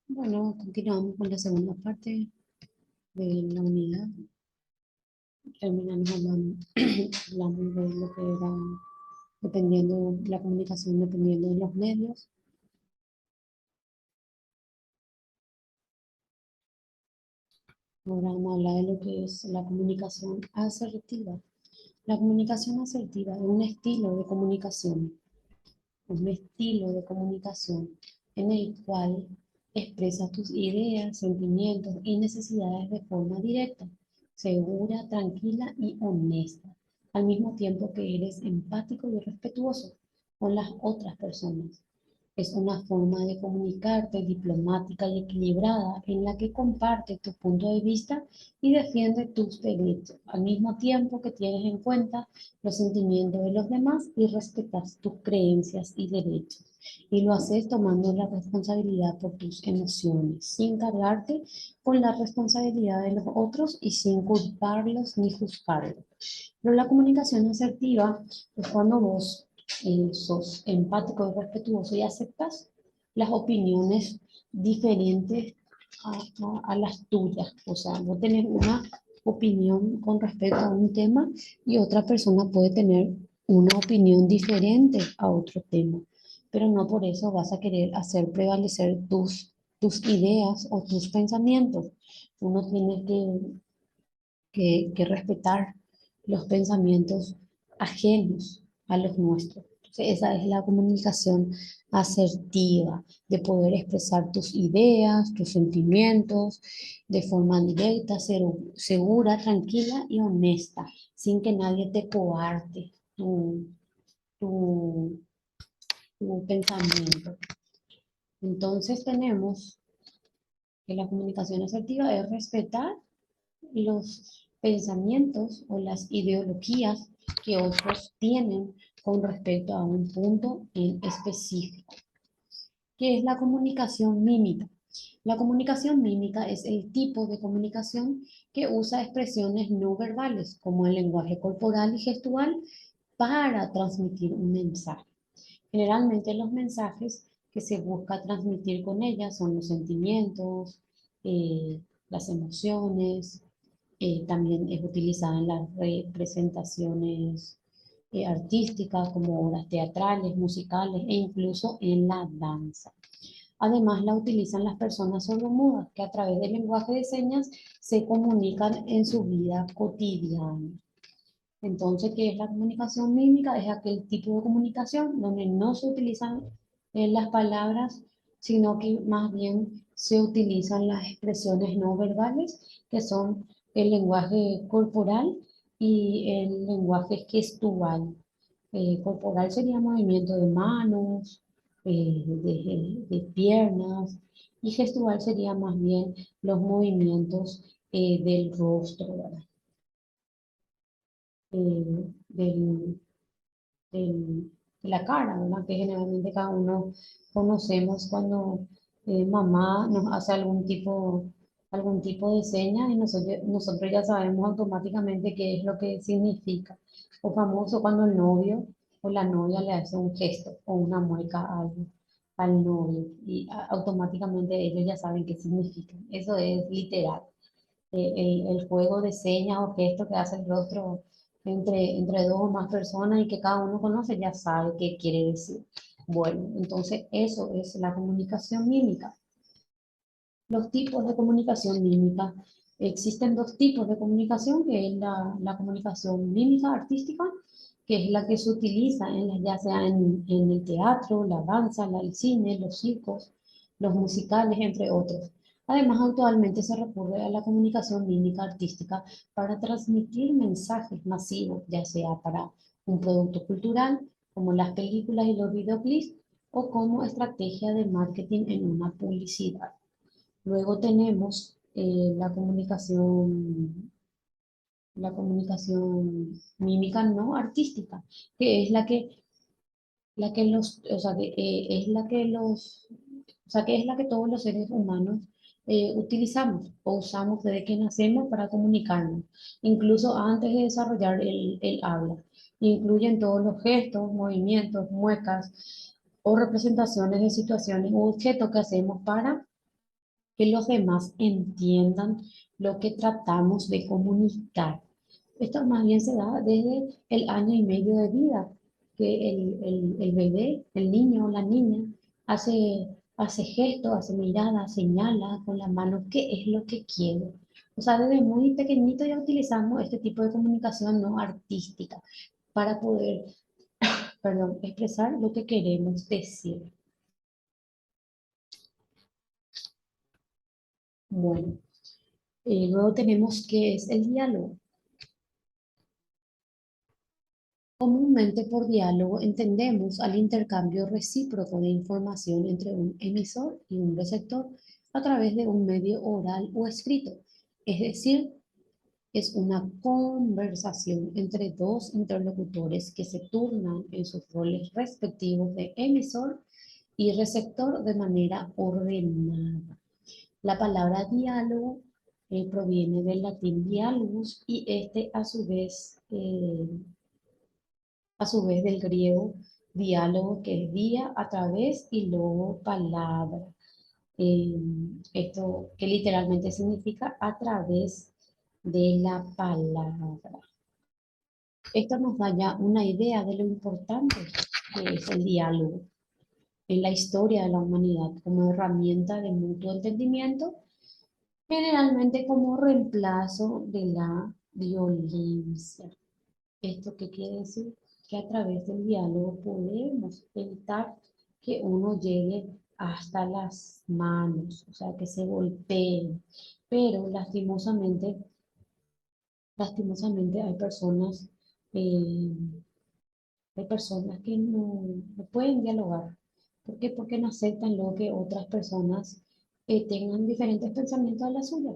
Bueno, continuamos con la segunda parte de la unidad. Terminamos hablando, hablando de lo que era dependiendo la comunicación, dependiendo de los medios. Ahora vamos a hablar de lo que es la comunicación asertiva. La comunicación asertiva es un estilo de comunicación en el cual expresas tus ideas, sentimientos y necesidades de forma directa, segura, tranquila y honesta, al mismo tiempo que eres empático y respetuoso con las otras personas. Es una forma de comunicarte diplomática y equilibrada en la que comparte tu punto de vista y defiende tus derechos, al mismo tiempo que tienes en cuenta los sentimientos de los demás y respetas tus creencias y derechos. Y lo haces tomando la responsabilidad por tus emociones, sin cargarte con la responsabilidad de los otros y sin culparlos ni juzgarlos. Pero la comunicación asertiva es cuando vos sos empático y respetuoso y aceptas las opiniones diferentes a las tuyas. O sea, vos tenés una opinión con respecto a un tema y otra persona puede tener una opinión diferente a otro tema, pero no por eso vas a querer hacer prevalecer tus ideas o tus pensamientos. Uno tiene que respetar los pensamientos ajenos a los nuestros. Entonces, esa es la comunicación asertiva, de poder expresar tus ideas, tus sentimientos de forma directa, segura, tranquila y honesta, sin que nadie te coarte tu, tu pensamiento. Entonces tenemos que la comunicación asertiva es respetar los pensamientos o las ideologías que otros tienen con respecto a un punto en específico. ¿Qué es la comunicación mímica? La comunicación mímica es el tipo de comunicación que usa expresiones no verbales, como el lenguaje corporal y gestual, para transmitir un mensaje. Generalmente los mensajes que se busca transmitir con ellas son los sentimientos, las emociones, también es utilizada en las representaciones artísticas como obras teatrales, musicales e incluso en la danza. Además, la utilizan las personas sordomudas que a través del lenguaje de señas se comunican en su vida cotidiana. Entonces, ¿qué es la comunicación mímica? Es aquel tipo de comunicación donde no se utilizan las palabras, sino que más bien se utilizan las expresiones no verbales, que son el lenguaje corporal y el lenguaje gestual. Corporal sería movimiento de manos, de piernas, y gestual sería más bien los movimientos del rostro, ¿verdad? Del, de la cara, ¿verdad? Que generalmente cada uno conocemos cuando mamá nos hace algún tipo de seña y nosotros ya sabemos automáticamente qué es lo que significa. O famoso cuando el novio o la novia le hace un gesto o una mueca al novio y automáticamente ellos ya saben qué significa. Eso es literal. El juego de señas o gestos que hace el rostro entre dos o más personas y que cada uno conoce, ya sabe qué quiere decir. Bueno, entonces eso es la comunicación mímica. Los tipos de comunicación mímica. Existen dos tipos de comunicación, que es la comunicación mímica artística, que es la que se utiliza ya sea en el teatro, la danza, el cine, los circos, los musicales, entre otros. Además, actualmente se recurre a la comunicación mímica artística para transmitir mensajes masivos, ya sea para un producto cultural, como las películas y los videoclips, o como estrategia de marketing en una publicidad. Luego tenemos la comunicación mímica no artística, que es la que los, o sea, que, es la que los, o sea, que es la que todos los seres humanos utilizamos o usamos desde que nacemos para comunicarnos, incluso antes de desarrollar el habla. Incluyen todos los gestos, movimientos, muecas o representaciones de situaciones u objetos que hacemos para que los demás entiendan lo que tratamos de comunicar. Esto más bien se da desde el año y medio de vida, que el bebé, el niño o la niña, hace gestos, hace miradas, señala con la mano qué es lo que quiere. O sea, desde muy pequeñito ya utilizamos este tipo de comunicación no artística para poder, perdón, expresar lo que queremos decir. Bueno, luego tenemos que es el diálogo. Comúnmente por diálogo entendemos al intercambio recíproco de información entre un emisor y un receptor a través de un medio oral o escrito. Es decir, es una conversación entre dos interlocutores que se turnan en sus roles respectivos de emisor y receptor de manera ordenada. La palabra diálogo proviene del latín dialogus y este a su vez del griego diálogo, que es día a través y luego palabra. Eh, Esto que literalmente significa a través de la palabra. Esto nos da ya una idea de lo importante que es el diálogo en la historia de la humanidad como herramienta de mutuo entendimiento, generalmente como reemplazo de la violencia. ¿Esto qué quiere decir? Que a través del diálogo podemos evitar que uno llegue hasta las manos, o sea, que se golpeen. Pero lastimosamente eh, hay personas que no pueden dialogar. ¿Por qué? Porque no aceptan lo que otras personas tengan diferentes pensamientos a la suya.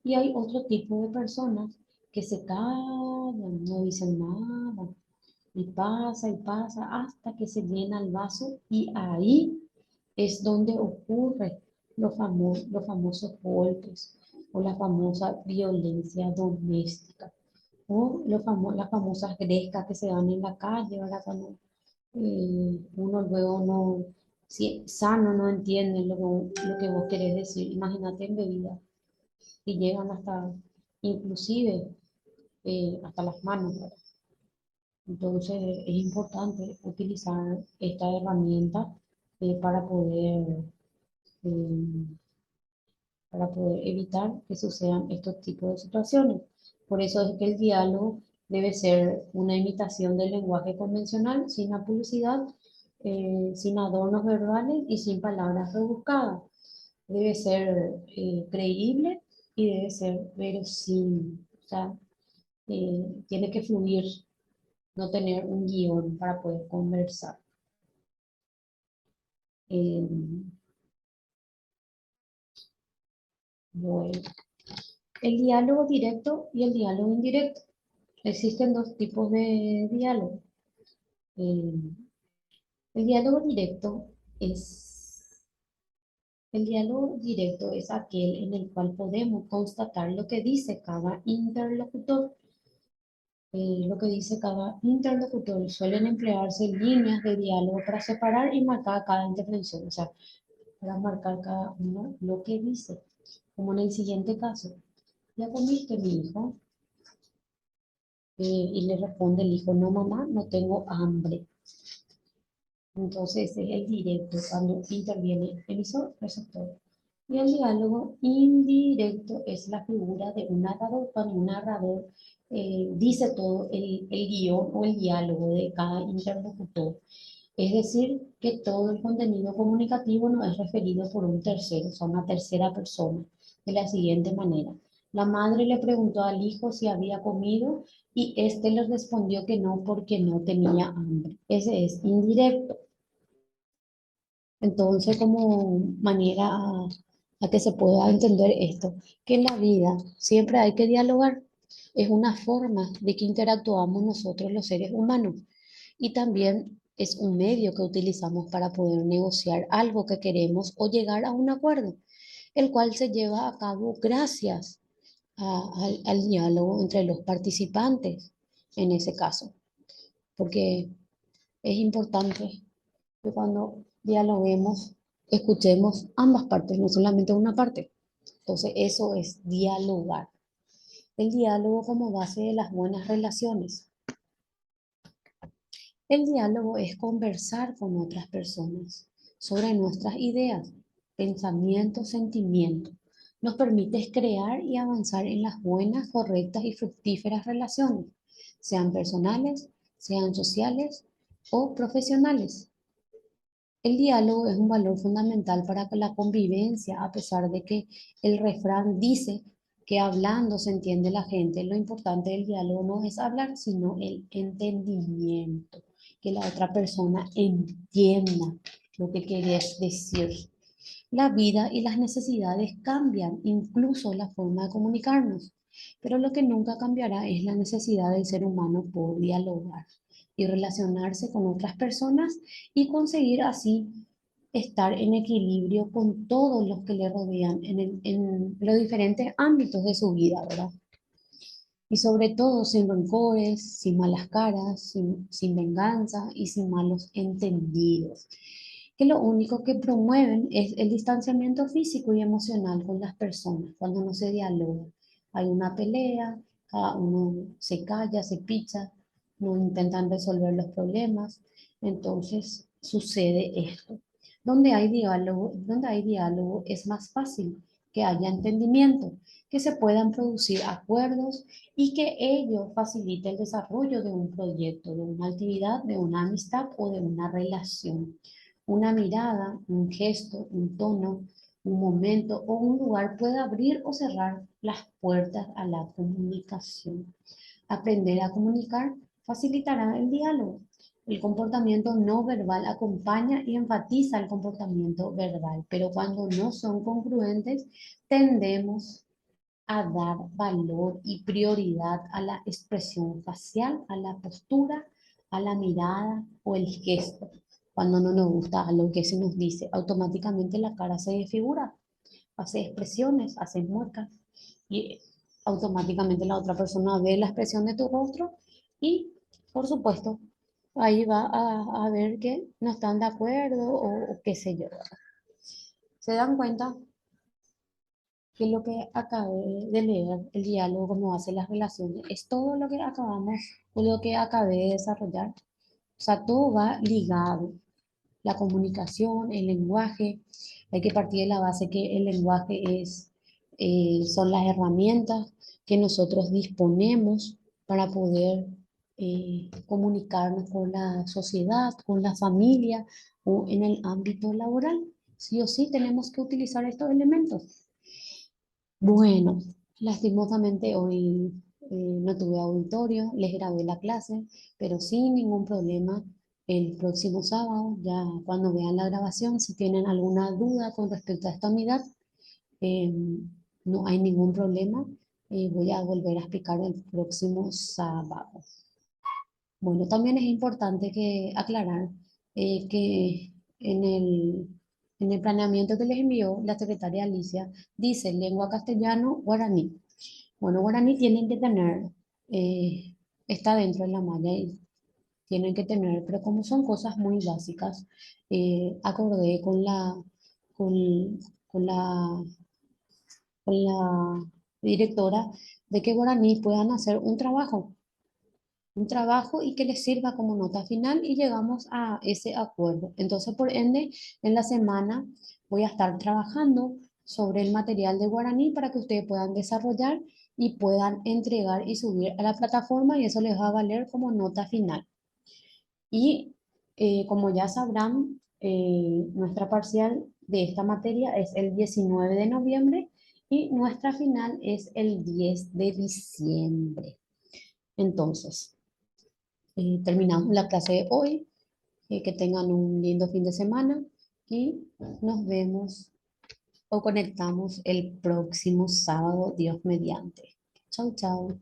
Y hay otro tipo de personas que se callan, no dicen nada, y pasa hasta que se llena el vaso y ahí es donde ocurre los famosos golpes o la famosa violencia doméstica o las famosas grescas que se dan en la calle, ¿verdad? Cuando uno luego no, si sano no entiende lo que vos querés decir. Imagínate en bebida y llegan hasta, inclusive, hasta las manos, ¿verdad? Entonces es importante utilizar esta herramienta eh, para poder, eh, para poder evitar que sucedan estos tipos de situaciones. Por eso es que el diálogo debe ser una imitación del lenguaje convencional, sin la publicidad, sin adornos verbales y sin palabras rebuscadas. Debe ser creíble y debe ser verosímil. O sea, tiene que fluir, no tener un guión para poder conversar. Eh, bueno, el diálogo directo y el diálogo indirecto. Existen dos tipos de diálogo. Eh, el diálogo directo es, el diálogo directo es aquel en el cual podemos constatar lo que dice cada interlocutor. Lo que dice cada interlocutor. Suelen emplearse líneas de diálogo para separar y marcar cada intervención, o sea, para marcar cada uno lo que dice. Como en el siguiente caso, ¿ya comiste, mi hijo? Y le responde el hijo, no mamá, no tengo hambre. Entonces es el directo cuando interviene emisor, receptor. Y el diálogo indirecto es la figura de un narrador, cuando un narrador dice todo el guión o el diálogo de cada interlocutor. Es decir, que todo el contenido comunicativo no es referido por un tercero, o sea, una tercera persona, de la siguiente manera. La madre le preguntó al hijo si había comido y éste le respondió que no porque no tenía hambre. Ese es indirecto. Entonces, como manera a que se pueda entender esto, que en la vida siempre hay que dialogar. Es una forma de que interactuamos nosotros los seres humanos y también es un medio que utilizamos para poder negociar algo que queremos o llegar a un acuerdo, el cual se lleva a cabo gracias al diálogo entre los participantes en ese caso, porque es importante que cuando dialoguemos escuchemos ambas partes, no solamente una parte. Entonces, eso es dialogar. El diálogo como base de las buenas relaciones. El diálogo es conversar con otras personas sobre nuestras ideas, pensamientos, sentimientos. Nos permite crear y avanzar en las buenas, correctas y fructíferas relaciones, sean personales, sean sociales o profesionales. El diálogo es un valor fundamental para la convivencia, a pesar de que el refrán dice que hablando se entiende la gente. Lo importante del diálogo no es hablar, sino el entendimiento, que la otra persona entienda lo que quieres decir. La vida y las necesidades cambian, incluso la forma de comunicarnos, pero lo que nunca cambiará es la necesidad del ser humano por dialogar y relacionarse con otras personas y conseguir así estar en equilibrio con todos los que le rodean en los diferentes ámbitos de su vida, ¿verdad? Y sobre todo sin rencores, sin malas caras, sin venganza y sin malos entendidos, que lo único que promueven es el distanciamiento físico y emocional con las personas cuando no se dialoga. Hay una pelea, cada uno se calla, se picha, no intentan resolver los problemas, entonces sucede esto. Donde hay diálogo es más fácil que haya entendimiento, que se puedan producir acuerdos y que ello facilite el desarrollo de un proyecto, de una actividad, de una amistad o de una relación. Una mirada, un gesto, un tono, un momento o un lugar puede abrir o cerrar las puertas a la comunicación. Aprender a comunicar facilitará el diálogo. El comportamiento no verbal acompaña y enfatiza el comportamiento verbal, pero cuando no son congruentes, tendemos a dar valor y prioridad a la expresión facial, a la postura, a la mirada o el gesto. Cuando no nos gusta lo que se nos dice, automáticamente la cara se desfigura, hace expresiones, hace muecas y automáticamente la otra persona ve la expresión de tu rostro y, por supuesto, ahí va a ver que no están de acuerdo o qué sé yo. Se dan cuenta que lo que acabé de leer, el diálogo, cómo hace las relaciones, es todo lo que acabamos o lo que acabé de desarrollar. O sea, todo va ligado. La comunicación, el lenguaje, hay que partir de la base que el lenguaje son las herramientas que nosotros disponemos para poder comunicarnos con la sociedad, con la familia o en el ámbito laboral. Sí o sí tenemos que utilizar estos elementos. Bueno, lastimosamente hoy no tuve auditorio, les grabé la clase, pero sin ningún problema. El próximo sábado, ya cuando vean la grabación, si tienen alguna duda con respecto a esta unidad, eh, no hay ningún problema. Voy a volver a explicar el próximo sábado. Bueno, también es importante que aclarar que en el planeamiento que les envió la secretaria Alicia, dice lengua castellano, guaraní. Bueno, guaraní tienen que tener, está dentro de la malla y tienen que tener, pero como son cosas muy básicas, acordé con, con la, con la directora de que guaraní puedan hacer un trabajo y que les sirva como nota final y llegamos a ese acuerdo. Entonces, por ende, en la semana voy a estar trabajando sobre el material de guaraní para que ustedes puedan desarrollar y puedan entregar y subir a la plataforma y eso les va a valer como nota final. Y como ya sabrán, nuestra parcial de esta materia es el 19 de noviembre y nuestra final es el 10 de diciembre. Entonces, terminamos la clase de hoy. Que tengan un lindo fin de semana y nos vemos o conectamos el próximo sábado, Dios mediante. Chau, chau.